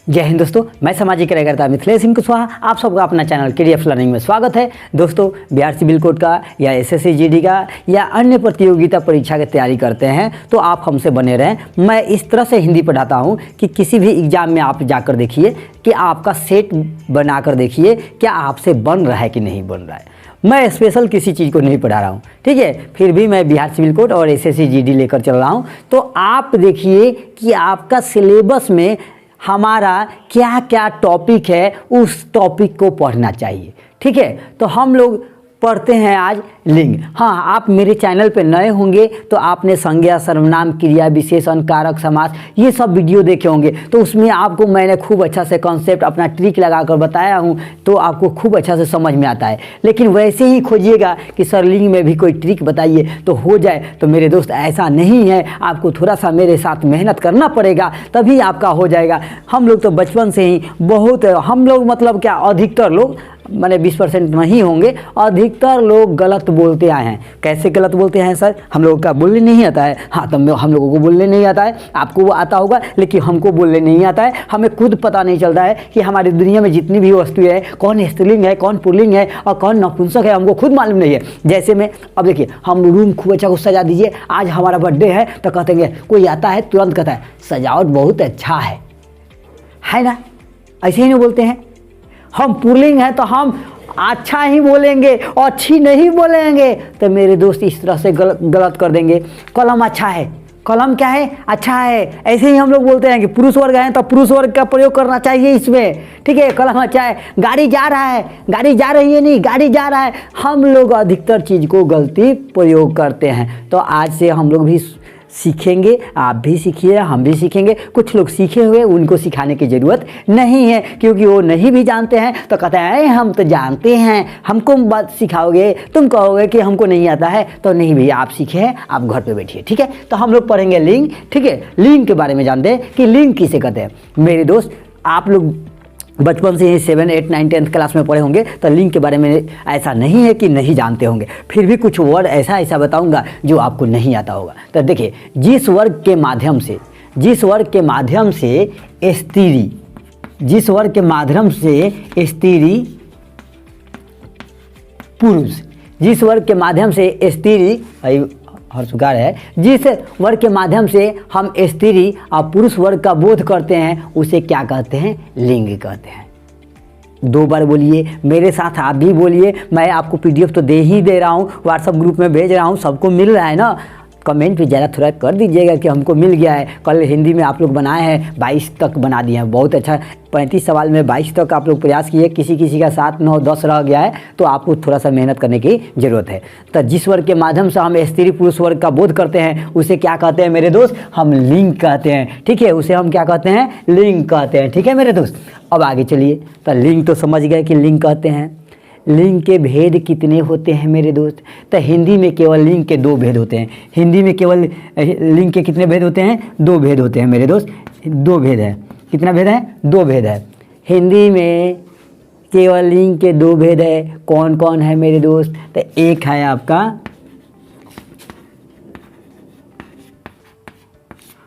जय हिंद दोस्तों, मैं सामाजिक कार्यकर्ता मिथिलेश सिंह कुशवाहा आप सबका अपना चैनल केडीएफ लर्निंग में स्वागत है। दोस्तों, बिहार सिविल कोड का या एसएससी जीडी का या अन्य प्रतियोगिता परीक्षा की तैयारी करते हैं तो आप हमसे बने रहें। मैं इस तरह से हिंदी पढ़ाता हूं कि किसी भी एग्ज़ाम में आप जाकर देखिए कि आपका सेट बना कर देखिए क्या आपसे बन रहा है कि नहीं बन रहा है। मैं स्पेशल किसी चीज़ को नहीं पढ़ा रहा हूँ, ठीक है। फिर भी मैं बिहार सिविल कोड और एसएससी जीडी लेकर चल रहा हूँ। तो आप देखिए कि आपका सिलेबस में हमारा क्या क्या टॉपिक है, उस टॉपिक को पढ़ना चाहिए, ठीक है। तो हम लोग पढ़ते हैं आज लिंग। हाँ, आप मेरे चैनल पे नए होंगे तो आपने संज्ञा, सर्वनाम, क्रिया, विशेषण, कारक, समास ये सब वीडियो देखे होंगे। तो उसमें आपको मैंने खूब अच्छा से कॉन्सेप्ट अपना ट्रिक लगाकर बताया हूँ, तो आपको खूब अच्छा से समझ में आता है। लेकिन वैसे ही खोजिएगा कि सर लिंग में भी कोई ट्रिक बताइए तो हो जाए, तो मेरे दोस्त ऐसा नहीं है। आपको थोड़ा सा मेरे साथ मेहनत करना पड़ेगा, तभी आपका हो जाएगा। हम लोग तो बचपन से ही बहुत, हम लोग मतलब क्या, अधिकतर लोग माने 20% नहीं होंगे, अधिकतर लोग गलत बोलते आए हैं। कैसे गलत बोलते हैं सर? हम लोगों का बोलने नहीं आता है। हाँ, तो हम लोगों को बोलने नहीं आता है, आपको वो आता होगा, लेकिन हमको बोलने नहीं आता है। हमें खुद पता नहीं चलता है कि हमारी दुनिया में जितनी भी वस्तुएं हैं, कौन स्त्रीलिंग है, कौन पुल्लिंग है और कौन नपुंसक है, हमको खुद मालूम नहीं है। जैसे में अब देखिए, हम रूम खूब अच्छा को सजा दीजिए, आज हमारा बर्थडे है तो कहते हैं, कोई आता है तुरंत कहता है सजावट बहुत अच्छा है ना? ऐसे ही नहीं बोलते हैं। हम पुल्लिंग हैं तो हम अच्छा ही बोलेंगे, अच्छी नहीं बोलेंगे। तो मेरे दोस्त इस तरह से गलत कर देंगे। कलम अच्छा है, कलम क्या है? अच्छा है। ऐसे ही हम लोग बोलते हैं कि पुरुष वर्ग है तो पुरुष वर्ग का प्रयोग करना चाहिए इसमें, ठीक है। कलम अच्छा है। गाड़ी जा रहा है, गाड़ी जा रही है नहीं, गाड़ी जा रहा है। हम लोग अधिकतर चीज़ को गलती प्रयोग करते हैं। तो आज से हम लोग भी सीखेंगे, आप भी सीखिए, हम भी सीखेंगे। कुछ लोग सीखे हुए, उनको सिखाने की ज़रूरत नहीं है, क्योंकि वो नहीं भी जानते हैं तो कहते हैं हम तो जानते हैं, हमको बात सिखाओगे, तुम कहोगे कि हमको नहीं आता है। तो नहीं भैया, आप सीखे हैं, आप घर पे बैठिए, ठीक है। तो हम लोग पढ़ेंगे लिंग, ठीक है। लिंग के बारे में जानते हैं कि लिंग किसे कहते हैं। मेरे दोस्त, आप लोग बचपन से ही 7, 8, 9, 10 क्लास में पढ़े होंगे, तो लिंग के बारे में ऐसा नहीं है कि नहीं जानते होंगे। फिर भी कुछ वर्ड ऐसा बताऊंगा जो आपको नहीं आता होगा। तो देखिए, जिस वर्ग के माध्यम से स्त्री, जिस वर्ग के माध्यम से स्त्री पुरुष, जिस वर्ग के माध्यम से स्त्री हर सुकार है, जिस वर्ग के माध्यम से हम स्त्री और पुरुष वर्ग का बोध करते हैं, उसे क्या कहते हैं? लिंग कहते हैं। 2 बार बोलिए, मेरे साथ आप भी बोलिए। मैं आपको पीडीएफ तो दे ही दे रहा हूँ, व्हाट्सएप ग्रुप में भेज रहा हूँ, सबको मिल रहा है ना। कमेंट भी ज़्यादा थोड़ा कर दीजिएगा कि हमको मिल गया है। कल हिंदी में आप लोग बनाए हैं, 22 तक बना दिए हैं, बहुत अच्छा। 35 सवाल में 22 तक आप लोग प्रयास किए। किसी का 7, 9, 10 रह गया है, तो आपको थोड़ा सा मेहनत करने की ज़रूरत है। तो जिस वर्ग के माध्यम से हम स्त्री पुरुष वर्ग का बोध करते हैं, उसे क्या कहते हैं मेरे दोस्त? हम लिंग कहते हैं, ठीक है। उसे हम क्या कहते हैं? लिंग कहते हैं, ठीक है मेरे दोस्त। अब आगे चलिए। तो लिंग तो समझ गए कि लिंग कहते हैं। लिंग के भेद कितने होते हैं मेरे दोस्त? तो हिंदी में केवल लिंग के 2 भेद होते हैं। हिंदी में केवल लिंग के कितने भेद होते हैं? 2 भेद होते हैं मेरे दोस्त, 2 भेद है। कितना भेद है? 2 भेद है। हिंदी में केवल लिंग के 2 भेद है। कौन कौन है मेरे दोस्त? तो एक है आपका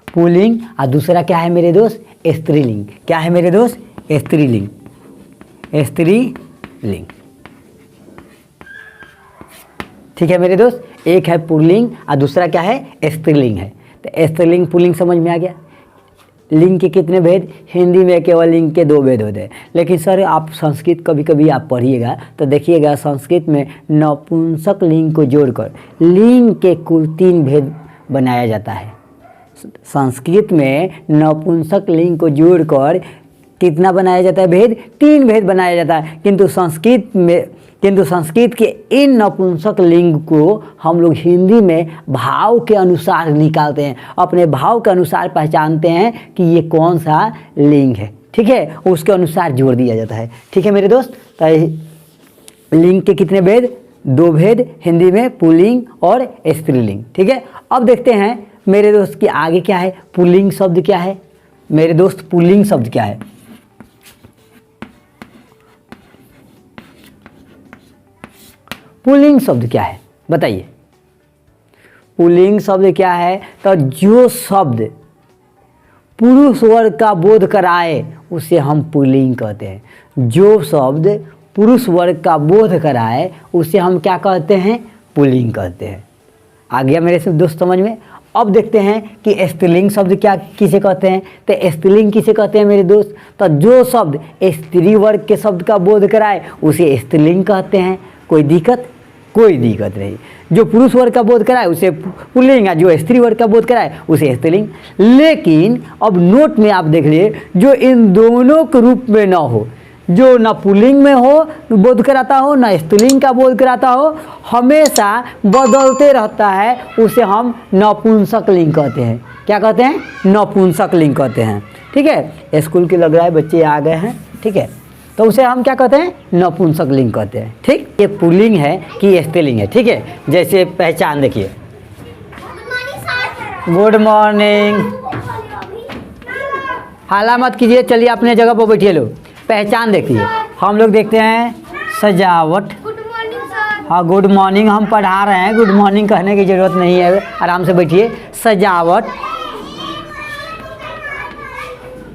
पुल्लिंग और दूसरा क्या है मेरे दोस्त? स्त्रीलिंग। क्या है मेरे दोस्त? स्त्रीलिंग, स्त्रीलिंग, ठीक है मेरे दोस्त। एक है पुल्लिंग और दूसरा क्या है? स्त्रीलिंग है। तो स्त्रीलिंग पुल्लिंग समझ में आ गया। लिंग के कितने भेद? हिंदी में केवल लिंग के 2 भेद होते हैं। लेकिन सर आप संस्कृत कभी कभी आप पढ़िएगा तो देखिएगा, संस्कृत में नपुंसक लिंग को जोड़कर लिंग के कुल 3 भेद बनाया जाता है। संस्कृत में नपुंसक लिंग को जोड़कर कितना बनाया जाता है? भेद? 3 भेद बनाया जाता है। किंतु संस्कृत के इन नपुंसक लिंग को हम लोग हिंदी में भाव के अनुसार निकालते हैं, अपने भाव के अनुसार पहचानते हैं कि ये कौन सा लिंग है, ठीक है। उसके अनुसार जोड़ दिया जाता है, ठीक है मेरे दोस्त। तो लिंग के कितने भेद? 2 भेद हिंदी में, पुल्लिंग और स्त्रीलिंग, ठीक है। अब देखते हैं मेरे दोस्त कि आगे क्या है। पुल्लिंग शब्द क्या है मेरे दोस्त? पुल्लिंग शब्द क्या है? पुल्लिंग शब्द क्या है बताइए? पुल्लिंग शब्द क्या है? तो जो शब्द पुरुष वर्ग का बोध कराए उसे हम पुल्लिंग कहते हैं। जो शब्द पुरुष वर्ग का बोध कराए उसे हम क्या कहते हैं? पुल्लिंग कहते हैं। आ गया मेरे से दोस्त समझ में? अब देखते हैं कि स्त्रीलिंग शब्द क्या किसे कहते हैं। तो स्त्रीलिंग किसे कहते हैं मेरे दोस्त? तो जो शब्द स्त्री वर्ग के शब्द का बोध कराए उसे स्त्रीलिंग कहते हैं। कोई दिक्कत? कोई दिक्कत नहीं। जो पुरुष वर्ग का बोध कराए उसे पुल्लिंग, जो स्त्री वर्ग का बोध कराए उसे स्त्रीलिंग। लेकिन अब नोट में आप देख लिए, जो इन दोनों के रूप में ना हो, जो न पुल्लिंग में हो बोध कराता हो, न स्त्रीलिंग का बोध कराता हो, हमेशा बदलते रहता है, उसे हम नपुंसक लिंग कहते हैं। क्या कहते हैं? नपुंसक लिंग कहते हैं। ठीक है, स्कूल के लग रहा है बच्चे आ गए हैं। ठीक है, तो उसे हम क्या कहते हैं? नपुंसक लिंग कहते हैं। ठीक, ये पुल्लिंग है कि स्त्रीलिंग है। ठीक है, जैसे पहचान देखिए, गुड मॉर्निंग। हाला मत कीजिए, चलिए अपने जगह पर बैठिए। लो पहचान देखिए, हम लोग देखते हैं सजावट। हाँ, गुड मॉर्निंग हम पढ़ा रहे हैं, गुड मॉर्निंग कहने की ज़रूरत नहीं है, आराम से बैठिए। सजावट,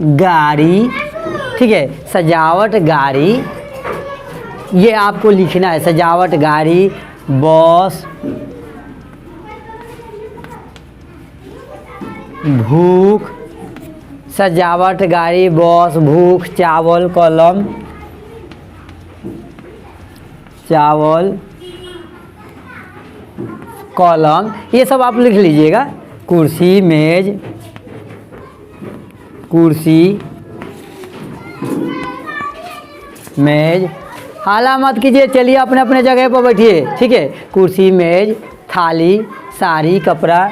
गाड़ी। ठीक है, सजावट गाड़ी, ये आपको लिखना है। सजावट गाड़ी, बस, भूख। सजावट गाड़ी, बस, भूख, चावल, कलम, चावल, कलम, ये सब आप लिख लीजिएगा। कुर्सी, मेज, कुर्सी, मेज। हाला मत कीजिए, चलिए अपने अपने जगह पर बैठिए। ठीक है, कुर्सी, मेज, थाली, साड़ी, कपड़ा,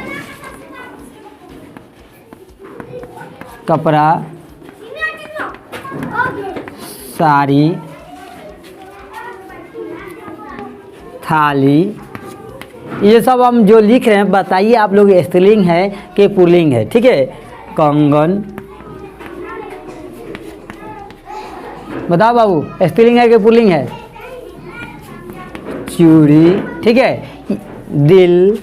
कपड़ा, साड़ी, थाली, ये सब हम जो लिख रहे हैं बताइए आप लोग स्त्रीलिंग है कि पुल्लिंग है। ठीक है, कंगन, बताओ बाबू, स्त्रीलिंग है कि पुल्लिंग है? चूड़ी। ठीक है, दिल।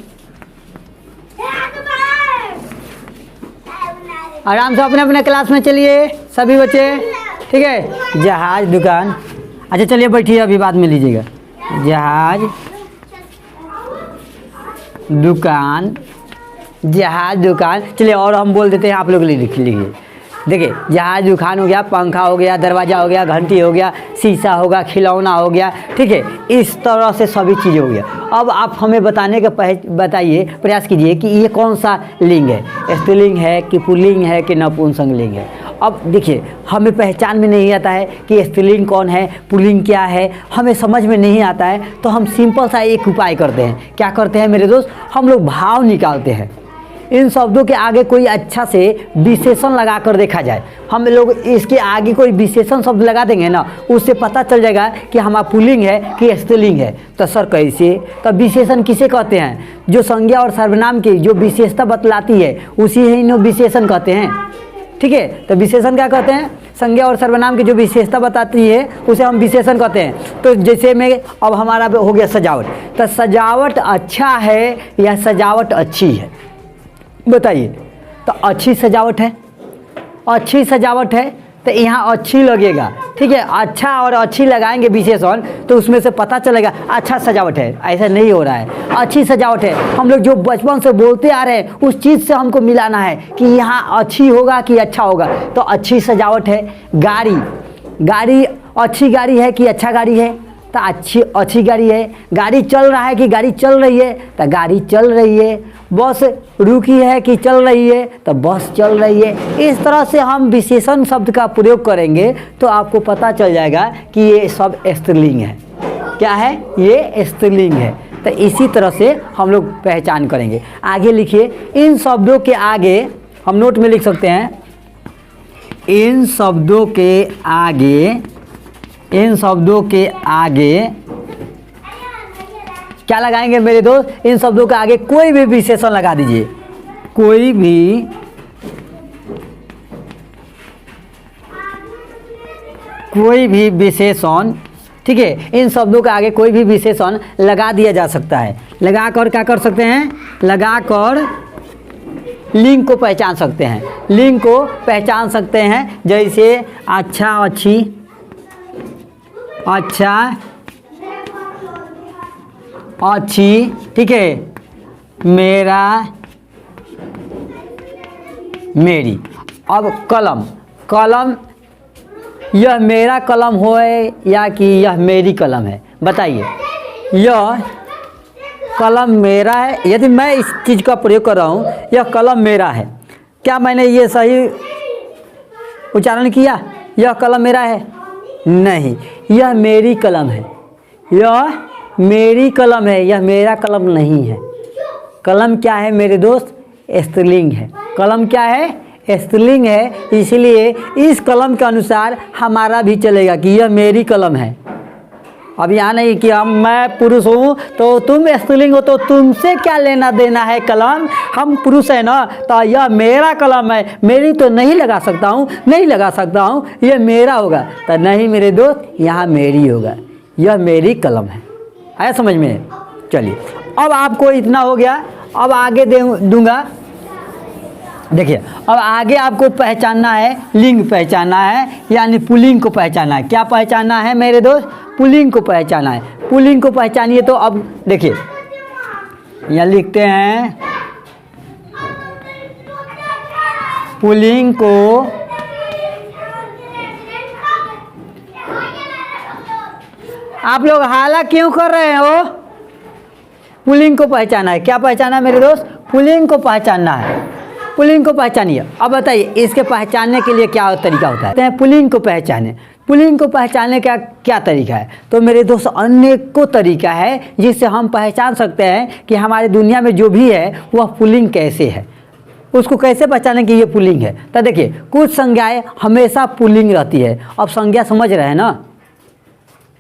आराम से अपने अपने क्लास में चलिए सभी बच्चे। ठीक है, जहाज, दुकान। अच्छा चलिए बैठिए, अभी बाद में लीजिएगा। जहाज, दुकान, जहाज, दुकान। चलिए और हम बोल देते हैं, आप लोग लिख लीजिए। देखिए, जहाज, दुकान हो गया, पंखा हो गया, दरवाज़ा हो गया, घंटी हो गया, शीशा होगा, खिलौना हो गया। ठीक है, इस तरह से सभी चीज़ें हो गया। अब आप हमें बताने के बताइए, प्रयास कीजिए कि ये कौन सा लिंग है, स्त्रीलिंग है कि पुल्लिंग है कि नपुंसक लिंग है। अब देखिए, हमें पहचान में नहीं आता है कि स्त्रीलिंग कौन है, पुल्लिंग क्या है, हमें समझ में नहीं आता है, तो हम सिंपल सा एक उपाय करते हैं। क्या करते हैं मेरे दोस्त? हम लोग भाव निकालते हैं। इन शब्दों के आगे कोई अच्छा से विशेषण लगा कर देखा जाए। हम लोग इसके आगे कोई विशेषण शब्द लगा देंगे ना, उससे पता चल जाएगा कि हमारा पुल्लिंग है कि स्त्रीलिंग है। तो सर कैसे? तो विशेषण किसे कहते हैं? जो संज्ञा और सर्वनाम की जो विशेषता बतलाती है उसी ही विशेषण कहते हैं। ठीक है, तो विशेषण क्या कहते हैं? संज्ञा और सर्वनाम की जो विशेषता बताती है उसे हम विशेषण कहते हैं। तो जैसे में अब हमारा हो गया सजावट, तो सजावट अच्छा है या सजावट अच्छी है? बताइए। तो अच्छी सजावट है, अच्छी सजावट है तो यहाँ अच्छी लगेगा। ठीक है, अच्छा और अच्छी लगाएंगे विशेषण तो उसमें से पता चलेगा अच्छा सजावट है। ऐसा नहीं हो रहा है, अच्छी सजावट है। हम लोग जो बचपन से बोलते आ रहे हैं उस चीज़ से हमको मिलाना है कि यहाँ अच्छी होगा कि अच्छा होगा। तो अच्छी सजावट है। गाड़ी, गाड़ी अच्छी गाड़ी है कि अच्छा गाड़ी है? तो अच्छी गाड़ी है। गाड़ी चल रहा है कि गाड़ी चल रही है? तो गाड़ी चल रही है। बस रुकी है कि चल रही है? तो बस चल रही है। इस तरह से हम विशेषण शब्द का प्रयोग करेंगे तो आपको पता चल जाएगा कि ये सब स्त्रीलिंग है। क्या है? ये स्त्रीलिंग है। तो इसी तरह से हम लोग पहचान करेंगे। आगे लिखिए, इन शब्दों के आगे हम नोट में लिख सकते हैं, इन शब्दों के आगे, इन शब्दों के आगे क्या लगाएंगे मेरे दोस्त? इन शब्दों के आगे कोई भी विशेषण लगा दीजिए। कोई भी विशेषण। ठीक है, इन शब्दों के आगे कोई भी विशेषण लगा दिया जा सकता है। लगा कर क्या कर सकते हैं? लगा कर लिंग को पहचान सकते हैं, लिंग को पहचान सकते हैं। जैसे अच्छा, अच्छी, अच्छा, अच्छी, ठीक है, मेरा, मेरी। अब कलम, कलम, यह मेरा कलम हो या कि यह मेरी कलम है, बताइए। यह कलम मेरा है, यदि मैं इस चीज़ का प्रयोग कर रहा हूँ, यह कलम मेरा है, क्या मैंने ये सही उच्चारण किया? यह कलम मेरा है? नहीं, यह मेरी कलम है, यह मेरी कलम है, यह मेरा कलम नहीं है। कलम क्या है मेरे दोस्त? स्त्रीलिंग है। कलम क्या है? स्त्रीलिंग है, इसलिए इस कलम के अनुसार हमारा भी चलेगा कि यह मेरी कलम है। अब यहाँ नहीं कि मैं पुरुष हूँ तो तुम स्त्रीलिंग हो तो तुमसे क्या लेना देना है कलम, हम पुरुष है ना, तो यह मेरा कलम है, मेरी तो नहीं लगा सकता हूँ, नहीं लगा सकता हूँ, यह मेरा होगा। तो नहीं मेरे दोस्त, यहाँ मेरी होगा, यह मेरी कलम है। आया समझ में? चलिए, अब आपको इतना हो गया। अब आगे दूंगा, देखिए, अब आगे आपको पहचानना है, लिंग पहचानना है, यानी पुल्लिंग को पहचानना है। क्या पहचानना है मेरे दोस्त? पुल्लिंग को पहचानना है। पुल्लिंग को पहचानिए तो अब देखिए, यहाँ लिखते हैं पुल्लिंग को आप लोग हाला क्यों कर रहे हो? पुल्लिंग को पहचाना है। क्या पहचाना है मेरे दोस्त? पुल्लिंग को पहचानना है। पुल्लिंग को पहचानिए। अब बताइए इसके पहचानने के लिए क्या तरीका होता है? पुल्लिंग को पहचाने, पुल्लिंग को पहचानने का क्या तरीका है? तो मेरे दोस्त अनेकों तरीका है जिससे हम पहचान सकते हैं कि हमारी दुनिया में जो भी है वह पुल्लिंग कैसे है, उसको कैसे पहचानें कि ये पुल्लिंग है। तो देखिए, कुछ संज्ञाएँ हमेशा पुल्लिंग रहती है। अब संज्ञा समझ रहे हैं ना?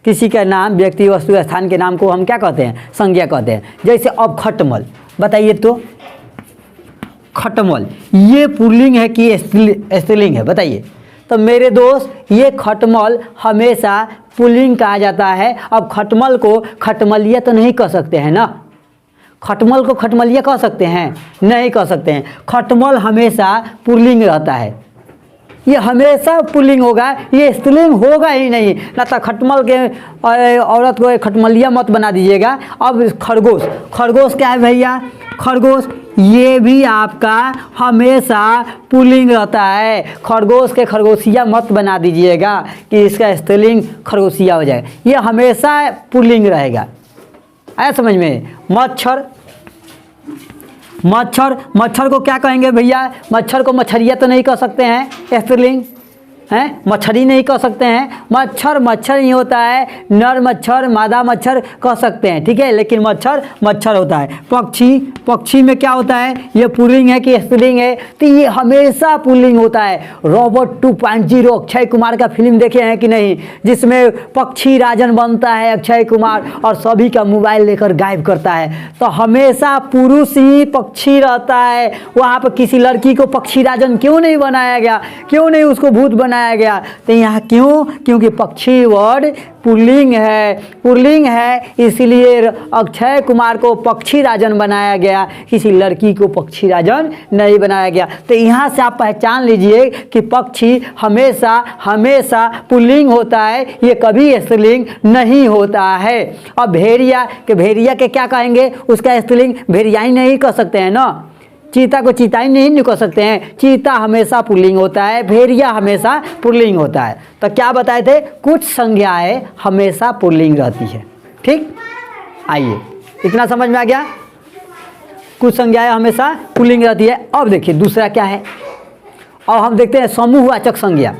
किसी का नाम, व्यक्ति, वस्तु, स्थान के नाम को हम क्या कहते हैं? संज्ञा कहते हैं। जैसे अब खटमल, बताइए तो खटमल ये पुल्लिंग है कि स्त्रीलिंग है? बताइए। तो मेरे दोस्त ये खटमल हमेशा पुल्लिंग कहा जाता है। अब खटमल को खटमलिया तो नहीं कह सकते हैं ना, खटमल को खटमलिया कह सकते हैं? नहीं कह सकते हैं। खटमल हमेशा पुल्लिंग रहता है, ये हमेशा पुल्लिंग होगा, ये स्त्रीलिंग होगा ही नहीं। ना तो खटमल के औरत को खटमलिया मत बना दीजिएगा। अब खरगोश, खरगोश क्या है भैया? खरगोश ये भी आपका हमेशा पुल्लिंग रहता है। खरगोश के खरगोशिया मत बना दीजिएगा कि इसका स्त्रीलिंग खरगोशिया हो जाए, ये हमेशा पुल्लिंग रहेगा। आया समझ में? मच्छर, मच्छर, मच्छर को क्या कहेंगे भैया? मच्छर को मच्छरिया तो नहीं कह सकते हैं, स्त्रीलिंग हैं, मच्छरी नहीं कह सकते हैं। मच्छर मच्छर ही होता है, नर मच्छर, मादा मच्छर कह सकते हैं, ठीक है, लेकिन मच्छर मच्छर होता है। पक्षी, पक्षी में क्या होता है? ये पुल्लिंग है कि स्त्रीलिंग है? तो ये हमेशा पुल्लिंग होता है। रोबोट 2.0 अक्षय कुमार का फिल्म देखे हैं कि नहीं, जिसमें पक्षी राजन बनता है अक्षय कुमार और सभी का मोबाइल लेकर गायब करता है। तो हमेशा पुरुष ही पक्षी रहता है। वहाँ पर किसी लड़की को पक्षी राजन क्यों नहीं बनाया गया? क्यों नहीं उसको भूत बनाया गया? तो यहाँ क्यों? क्योंकि पक्षी वर्ड पुल्लिंग है, पुल्लिंग है, इसलिए अक्षय कुमार को पक्षी राजन बनाया गया, किसी लड़की को पक्षी राजन नहीं बनाया गया। तो यहाँ से आप पहचान लीजिए कि पक्षी हमेशा हमेशा पुल्लिंग होता है, ये कभी स्त्रीलिंग नहीं होता है। अब भेड़िया के, भेड़िया के क्या कहेंगे? उसका स्त्रीलिंग भेड़िया ही नहीं कह सकते हैं ना। चीता को चीता ही नहीं कह सकते हैं, चीता हमेशा पुल्लिंग होता है, भेड़िया हमेशा पुल्लिंग होता है। तो क्या बताए थे? कुछ संज्ञाएं हमेशा पुल्लिंग रहती है, ठीक। आइए, इतना समझ में आ गया? कुछ संज्ञाएं हमेशा पुल्लिंग रहती है। अब देखिए दूसरा क्या है, और हम देखते हैं समूहवाचक संज्ञा।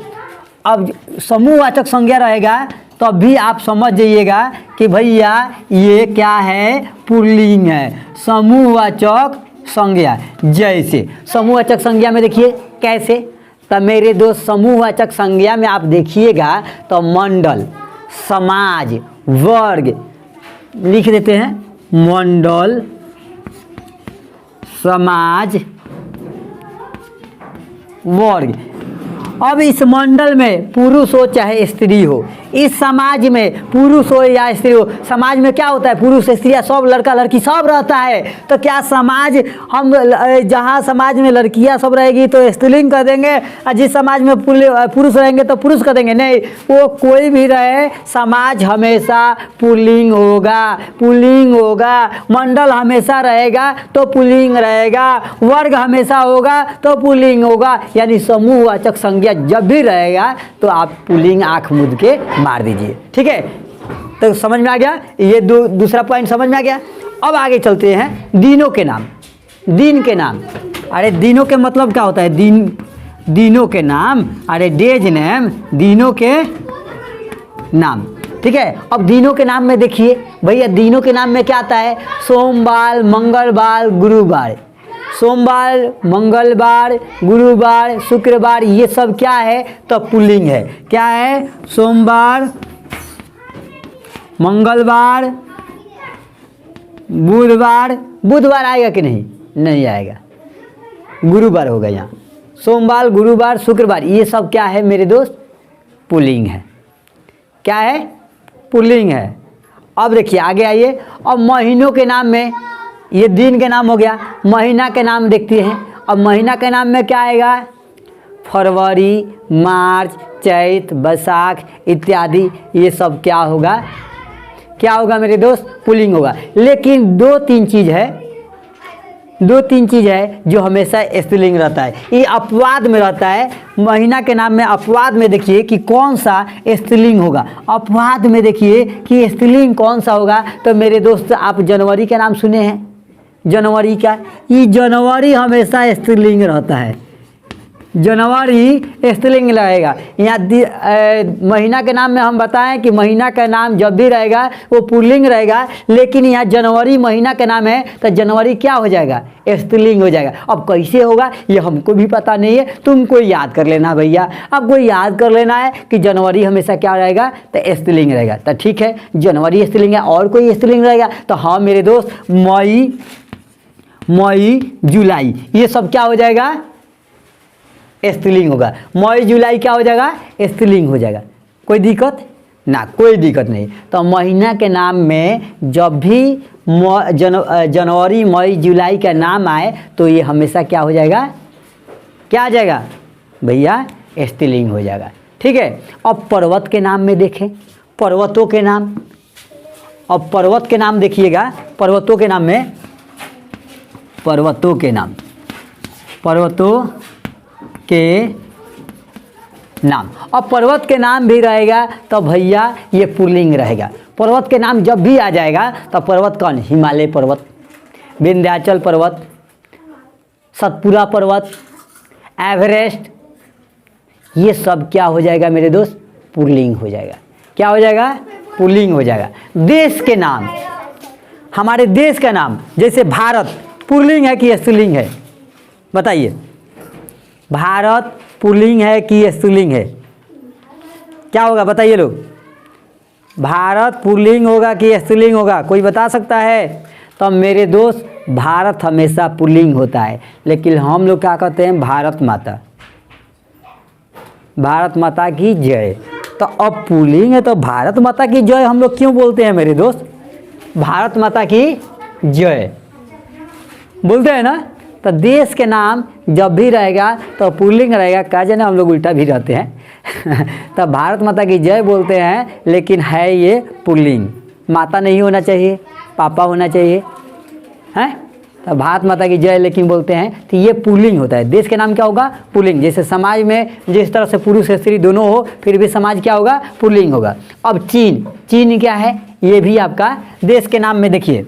अब समूहवाचक संज्ञा रहेगा तो अब भी आप समझ जाइएगा कि भैया ये क्या है? पुल्लिंग है। समूहवाचक संज्ञा, जैसे समूहवाचक संज्ञा में देखिए कैसे? तो मेरे दोस्त समूहवाचक संज्ञा में आप देखिएगा तो मंडल, समाज, वर्ग लिख देते हैं। मंडल, समाज, वर्ग। अब इस मंडल में पुरुष हो चाहे स्त्री हो, इस समाज में पुरुष हो या स्त्री हो, समाज में क्या होता है, पुरुष स्त्री सब, लड़का लड़की सब रहता है। तो क्या समाज हम जहाँ समाज में लड़कियाँ सब रहेगी तो स्त्रीलिंग कर देंगे, और जिस समाज में पुरुष रहेंगे तो पुरुष कर देंगे? नहीं, वो कोई भी रहे, समाज हमेशा पुल्लिंग होगा, पुल्लिंग होगा। मंडल हमेशा रहेगा तो पुल्लिंग रहेगा, वर्ग हमेशा होगा तो पुल्लिंग होगा। यानी समूहवाचक संज्ञा जब भी रहेगा तो आप पुल्लिंग आंख मूंद के मार दीजिए। ठीक है, तो समझ में आ गया, ये दूसरा पॉइंट समझ में आ गया। अब आगे चलते हैं दिनों के नाम। दिन के नाम, अरे दिनों के मतलब क्या होता है? दिनों के नाम, अरे डेज नेम, दिनों के नाम। ठीक है, अब दिनों के नाम में देखिए भैया, दिनों के नाम में क्या आता है? सोमवार, मंगलवार, गुरुवार। सोमवार, मंगलवार, गुरुवार, शुक्रवार, ये सब क्या है? तो पुल्लिंग है। क्या है? सोमवार, मंगलवार, बुधवार। बुधवार आएगा कि नहीं? नहीं आएगा, गुरुवार होगा यहाँ। सोमवार, गुरुवार, शुक्रवार, ये सब क्या है मेरे दोस्त? पुल्लिंग है। क्या है? पुल्लिंग है। अब देखिए आगे आइए। अब महीनों के नाम में, ये दिन के नाम हो गया, महीना के नाम देखते हैं। अब महीना के नाम में क्या आएगा? फरवरी, मार्च, चैत, बैसाख इत्यादि, ये सब क्या होगा? क्या होगा मेरे दोस्त? पुल्लिंग होगा। लेकिन दो तीन चीज़ है जो हमेशा स्त्रीलिंग रहता है, ये अपवाद में रहता है। महीना के नाम में अपवाद में देखिए कि कौन सा स्त्रीलिंग होगा। अपवाद में देखिए कि स्त्रीलिंग कौन सा होगा। तो मेरे दोस्त, आप जनवरी का नाम सुने हैं? जनवरी का, ये जनवरी हमेशा स्त्रीलिंग रहता है, जनवरी स्त्रीलिंग रहेगा। यहाँ महीना के नाम में हम बताएं कि महीना का नाम जब भी रहेगा वो पुल्लिंग रहेगा, लेकिन यहाँ जनवरी महीना का नाम है तो जनवरी क्या हो जाएगा? स्त्रीलिंग हो जाएगा। अब कैसे होगा ये हमको भी पता नहीं है, तुमको याद कर लेना भैया। आपको याद कर लेना है कि जनवरी हमेशा क्या रहेगा? तो स्त्रीलिंग रहेगा। तो ठीक है, जनवरी स्त्रीलिंग है। और कोई स्त्रीलिंग रहेगा? तो हाँ मेरे दोस्त, मई, जुलाई, ये सब क्या हो जाएगा? स्त्रीलिंग होगा। मई, जुलाई क्या हो जाएगा? स्त्रीलिंग हो जाएगा। कोई दिक्कत ना? कोई दिक्कत नहीं। तो महीना के नाम में जब भी जनवरी, मई, जुलाई का नाम आए तो ये हमेशा क्या हो जाएगा? क्या आ जाएगा भैया? स्त्रीलिंग हो जाएगा। ठीक है, अब पर्वत के नाम में देखें, पर्वतों के नाम। अब पर्वत के नाम देखिएगा, पर्वतों के नाम में, पर्वतों के नाम, पर्वतों के नाम। अब पर्वत के नाम भी रहेगा तो भैया ये पुल्लिंग रहेगा। पर्वत के नाम जब भी आ जाएगा तो पर्वत कौन? हिमालय पर्वत, विंध्याचल पर्वत, सतपुरा पर्वत, एवरेस्ट, ये सब क्या हो जाएगा मेरे दोस्त? पुल्लिंग हो जाएगा। क्या हो जाएगा? पुल्लिंग हो जाएगा। देश के नाम, हमारे देश का नाम, जैसे भारत, पुल्लिंग है कि स्त्रीलिंग है? बताइए, भारत पुल्लिंग है कि स्त्रीलिंग है? क्या होगा बताइए लोग? भारत पुल्लिंग होगा कि स्त्रीलिंग होगा? कोई बता सकता है? तो मेरे दोस्त, भारत हमेशा पुल्लिंग होता है, लेकिन हम लोग क्या कहते हैं? भारत माता, भारत माता की जय। तो अब पुल्लिंग है तो भारत माता की जय हम लोग क्यों बोलते हैं मेरे दोस्त? भारत माता की जय बोलते हैं ना। तो देश के नाम जब भी रहेगा तो पुल्लिंग रहेगा। क्या जाने हम लोग उल्टा भी रहते हैं तो भारत माता की जय बोलते हैं, लेकिन है ये पुल्लिंग। माता नहीं होना चाहिए, पापा होना चाहिए, हैं? तो भारत माता की जय लेकिन बोलते हैं, तो ये पुल्लिंग होता है। देश के नाम क्या होगा? पुल्लिंग। जैसे समाज में जिस तरह से पुरुष स्त्री दोनों हो, फिर भी समाज क्या होगा? पुल्लिंग होगा। अब चीन, चीन क्या है? ये भी आपका देश के नाम में देखिए,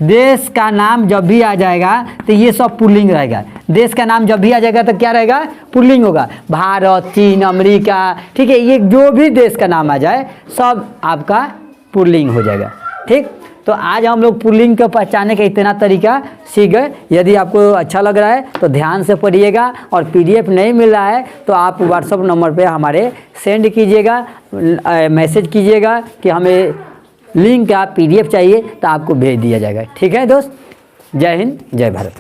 देश का नाम जब भी आ जाएगा तो ये सब पुल्लिंग रहेगा। देश का नाम जब भी आ जाएगा तो क्या रहेगा? पुल्लिंग होगा। भारत, चीन, अमेरिका, ठीक है, ये जो भी देश का नाम आ जाए सब आपका पुल्लिंग हो जाएगा। ठीक, तो आज हम लोग पुल्लिंग को पहचानने का इतना तरीका सीख गए। यदि आपको अच्छा लग रहा है तो ध्यान से पढ़िएगा, और PDF नहीं मिल रहा है तो आप व्हाट्सएप नंबर पे हमारे सेंड कीजिएगा, मैसेज कीजिएगा कि हमें लिंक का PDF चाहिए, तो आपको भेज दिया जाएगा। ठीक है दोस्त, जय हिंद, जय भारत।